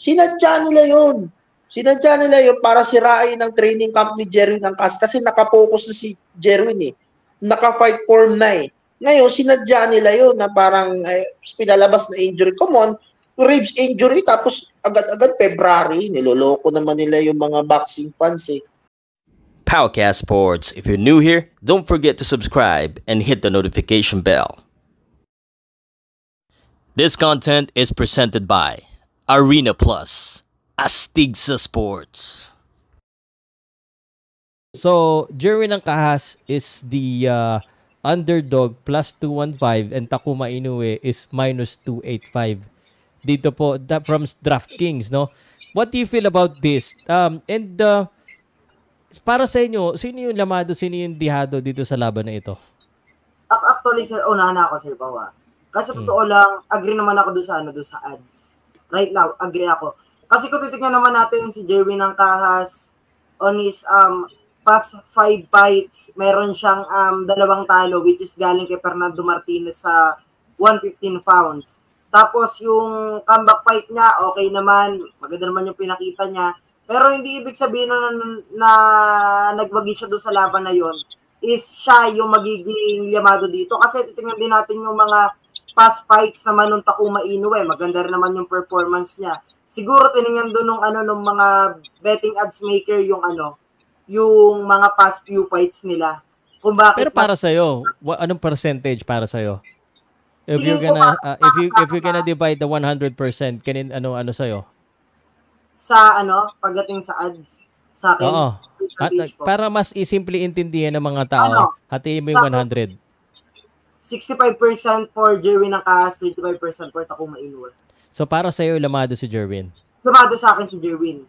Sinadya nila yun. Sinadya nila yun para sirain ang training camp ni Jerwin Angkas kasi nakapokus na si Jerwin eh. Naka-fight form na eh. Ngayon, sinadya nila yun na parang pinalabas na injury. Come on, ribs injury tapos agad-agad February. Niloloko naman nila yung mga boxing fans eh. Powercast Sports. If you're new here, don't forget to subscribe and hit the notification bell. This content is presented by Arena Plus, Astigsa Sports. So, Jerwin Angkas is the underdog plus 215 and Takuma Inoue is minus 285. Dito po from DraftKings, no? What do you feel about this? Para sa inyo, sino yung lamado, sino yung dihado dito sa laban na ito? Actually, sir, unahan na ako, sir Pawa. Kasi totoo lang, agree naman ako doon sa ads. Right now, agree ako. Kasi kung titignan naman natin si Jerwin Angkas on his past 5 fights, meron siyang 2 talo which is galing kay Fernando Martinez sa 115 pounds. Tapos yung comeback fight niya, okay naman, maganda naman yung pinakita niya. Pero hindi ibig sabihin na nagwagi siya doon sa laban na yon is siya yung magiging yamado dito. Kasi titingnan din natin yung mga past fights naman nung Takuma Inoue. Maganda rin naman yung performance niya. Siguro tiningnan doon nung mga betting odds maker yung mga past few fights nila. Kung bakit. Pero para sa'yo, anong percentage para sa'yo? If you're gonna divide the 100%, ano sa'yo? Sa pagdating sa ads sa akin. Oo. Para mas simple intindihan ng mga tao, hatiin mo yung 100. 65% for Jerwin Angkas, 35% for Takuma Inoue. So para sa iyo lamado si Jerwin. Lamado sa akin si Jerwin.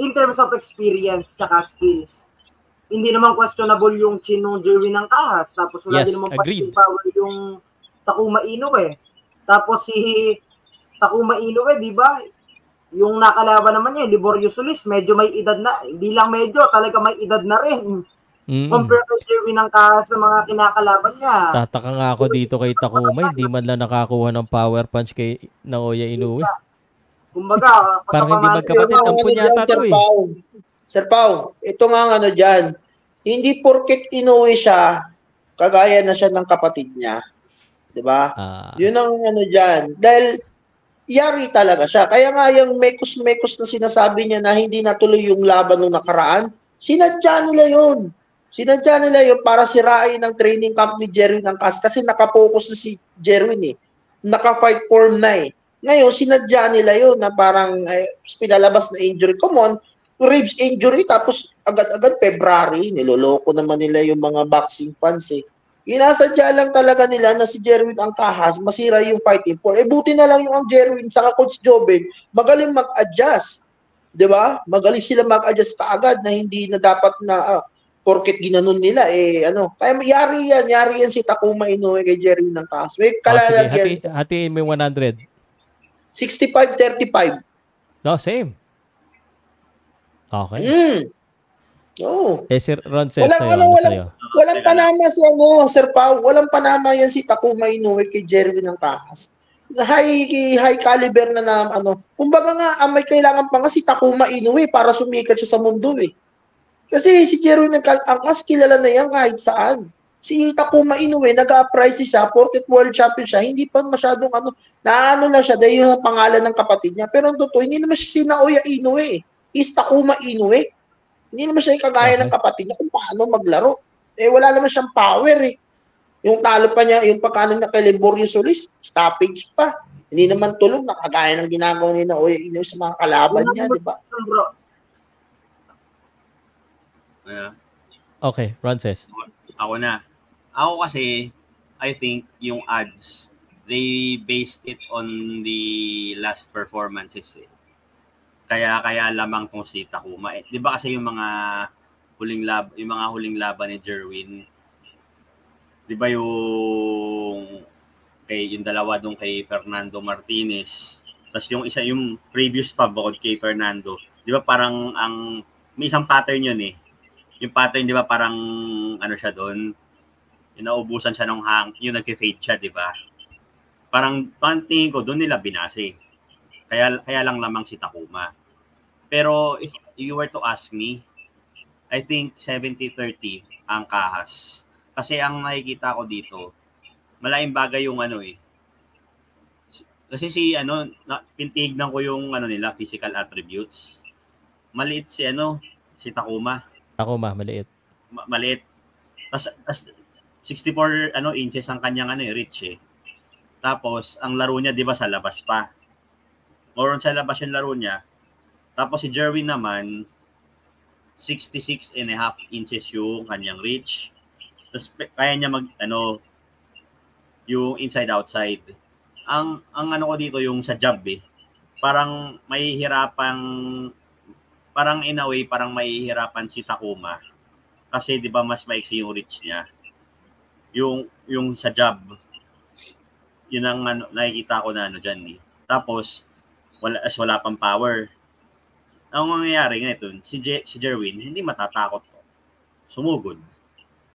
In terms of experience tsaka skills. Hindi naman questionable yung chin ng Jerwin Angkas, tapos wala din naman power yung Takuma Inoue. Tapos si Takuma Inoue, di ba? Yung nakalaban naman niya, Liborio Solis, medyo may edad na. Hindi lang medyo, talaga may edad na rin. Compare kay Jerwin Angkas sa mga kinakalaban niya. Tataka nga ako dito kay Takuma, hindi man lang nakakuha ng power punch kay Naoya Inoue. Kumbaga, parang hindi magkapatid. Ang punyata to eh. Sir Pao, ito nga dyan. Hindi porket Inoue siya, kagaya na siya ng kapatid niya. Diba? Yun ang dyan. Dahil yari talaga siya. Kaya nga yung mekos-mekos na sinasabi niya na hindi natuloy yung laban nung nakaraan, sinadya nila yun. Sinadya nila yun para sirain ang training camp ni Jerwin Angkas kasi nakapokus na si Jerwin eh. Naka-fight form na eh. Ngayon, sinadya nila yun na parang pinalabas na injury. Come on, ribs injury tapos agad-agad February. Niloloko naman nila yung mga boxing fans eh. Inasadya lang talaga nila na si Jerwin Angkas masira yung fighting form. Buti na lang yung ang Jerwin saka Coach Joben magaling mag-adjust. 'Di ba? Magaling sila mag-adjust kaagad na hindi na dapat na porket ginanon nila Kaya yari yan si Takuma Inoue kay Jerwin Angkas. May kalalagyan. Hatiin mo yung 100. 65-35. No, same. Okay. No. Sir Ron says walang panama si Sir Pao, walang panama yan si Takuma Inoue kay Jerwin Angkas. High caliber na kumbaga nga may kailangan pa nga si Takuma Inoue para sumikat siya sa mundo eh. Kasi si Jerwin Angkas kilala na yan kahit saan. Si Takuma Inoue nag-a-price siya porket world champion siya, hindi pa masyadong na siya dahil yung pangalan ng kapatid niya. Pero ang totoo, hindi naman siya si Naoya Inoue. Is Takuma Inoue. Hindi naman siya kagaya ng kapatid niya kung paano maglaro. Wala naman siyang power eh. Yung talo pa niya, yung pagkano na kay Liborio Solis, stoppage pa. Hindi naman tulog na kagaya ng ginagawa ni Naoya Inoue sa mga kalaban niya, di ba? Okay, Ron says. Ako na. Ako kasi, I think yung odds, they based it on the last performances eh. Kaya lamang tong si Takuma. 'Di ba kasi yung mga huling laban ni Jerwin, 'di ba yung dalawa doon kay Fernando Martinez, tapos yung isa yung previous pa bukod kay Fernando, 'di ba parang may isang pattern yun eh. Yung pattern 'di ba parang siya doon, inaubusan siya yung nagke-fade siya, 'di ba? Parang tingin ko doon nila binase. Kaya lang lamang si Takuma. Pero if you were to ask me, I think 70-30 ang Kahas. Kasi ang nakikita ko dito, malaking bagay yung Kasi pintignan ko yung nila, physical attributes. Maliit si Takuma. Takuma, maliit. Maliit. Tas 64 inches ang kanyang reach eh. Tapos ang laro niya 'di ba sa labas pa. More sa labas yung laro niya. Tapos si Jerwin naman 66 and a half inches yung kanyang reach. Tapos kaya niya yung inside outside. Ang ko dito yung sa jab eh. Parang in a way parang mahihirapan si Takuma. Kasi 'di ba mas maiksi yung reach niya. Yung sa jab. Yun ang nakikita ko na diyan eh. Tapos wala pang power. Ang mangyayari ngayon, si Jerwin hindi matatakot. Sumugod.